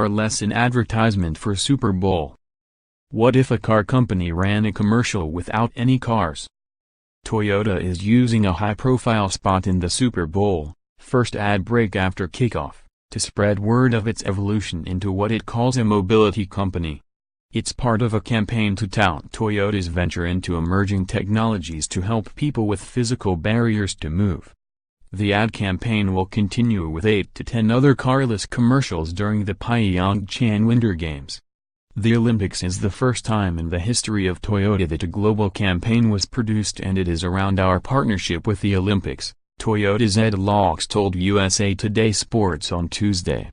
carless in advertisement for Super Bowl. What if a car company ran a commercial without any cars? Toyota is using a high-profile spot in the Super Bowl, first ad break after kickoff, to spread word of its evolution into what it calls a mobility company. It's part of a campaign to tout Toyota's venture into emerging technologies to help people with physical barriers to move. The ad campaign will continue with 8 to 10 other carless commercials during the Pyeongchang Winter Games. The Olympics is the first time in the history of Toyota that a global campaign was produced, and it is around our partnership with the Olympics, Toyota's Ed Laukes told USA Today Sports on Tuesday.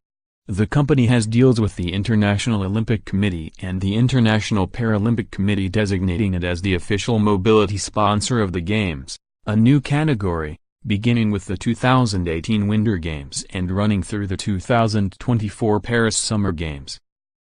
The company has deals with the International Olympic Committee and the International Paralympic Committee, designating it as the official mobility sponsor of the Games, a new category, beginning with the 2018 Winter Games and running through the 2024 Paris Summer Games.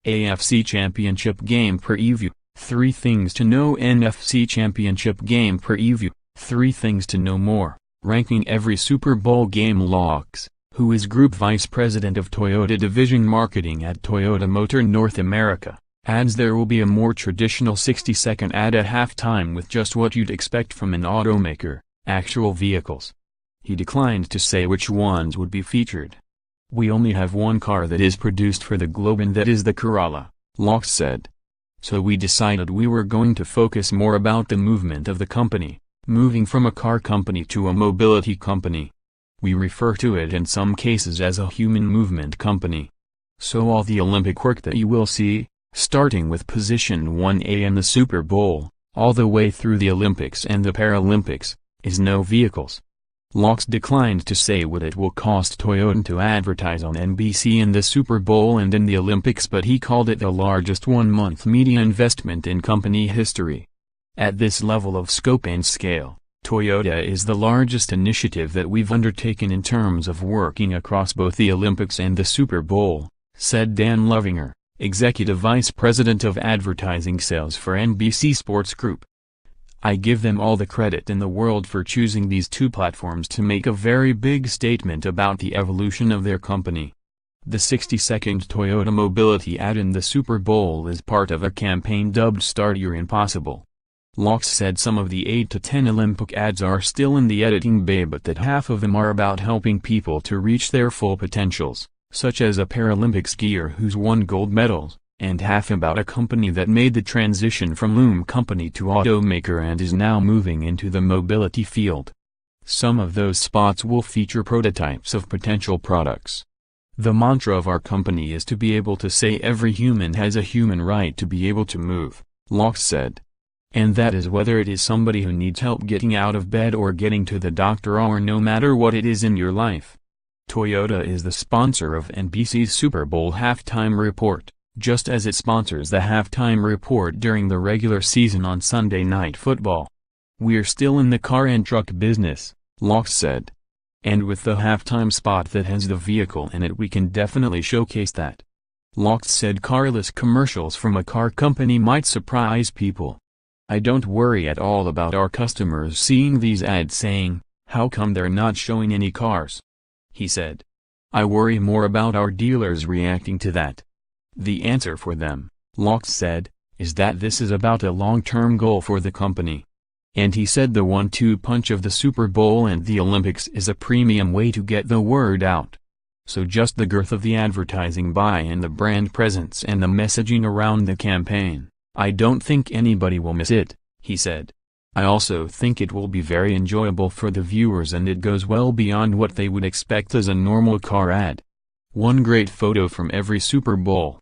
AFC Championship Game Preview, 3 Things to Know. NFC Championship Game Preview, 3 Things to Know More, ranking every Super Bowl game. Laukes, who is Group Vice President of Toyota Division Marketing at Toyota Motor North America, adds there will be a more traditional 60-second ad at halftime with just what you'd expect from an automaker, actual vehicles. He declined to say which ones would be featured. "We only have one car that is produced for the globe, and that is the Corolla," Laukes said. "So we decided we were going to focus more about the movement of the company, moving from a car company to a mobility company. We refer to it in some cases as a human movement company. So all the Olympic work that you will see, starting with position 1A in the Super Bowl, all the way through the Olympics and the Paralympics, is no vehicles." Laukes declined to say what it will cost Toyota to advertise on NBC in the Super Bowl and in the Olympics, but he called it the largest one-month media investment in company history. At this level of scope and scale, Toyota is the largest initiative that we've undertaken in terms of working across both the Olympics and the Super Bowl, said Dan Lovinger, Executive Vice President of Advertising Sales for NBC Sports Group. "I give them all the credit in the world for choosing these 2 platforms to make a very big statement about the evolution of their company." The 60-second Toyota mobility ad in the Super Bowl is part of a campaign dubbed Start Your Impossible. Laukes said some of the 8 to 10 Olympic ads are still in the editing bay, but that half of them are about helping people to reach their full potentials, such as a Paralympic skier who's won gold medals, and half about a company that made the transition from loom company to automaker and is now moving into the mobility field. Some of those spots will feature prototypes of potential products. "The mantra of our company is to be able to say every human has a human right to be able to move," Laukes said. "And that is whether it is somebody who needs help getting out of bed or getting to the doctor, or no matter what it is in your life." Toyota is the sponsor of NBC's Super Bowl halftime report, just as it sponsors the halftime report during the regular season on Sunday Night Football. "We're still in the car and truck business," Laukes said. "And with the halftime spot that has the vehicle in it, we can definitely showcase that." Laukes said carless commercials from a car company might surprise people. "I don't worry at all about our customers seeing these ads saying, 'How come they're not showing any cars?'" he said. "I worry more about our dealers reacting to that. The answer for them," Laukes said, "is that this is about a long-term goal for the company." And he said the 1-2 punch of the Super Bowl and the Olympics is a premium way to get the word out. So just the girth of the advertising buy and the brand presence and the messaging around the campaign, I don't think anybody will miss it, he said. "I also think it will be very enjoyable for the viewers, and it goes well beyond what they would expect as a normal car ad. One great photo from every Super Bowl."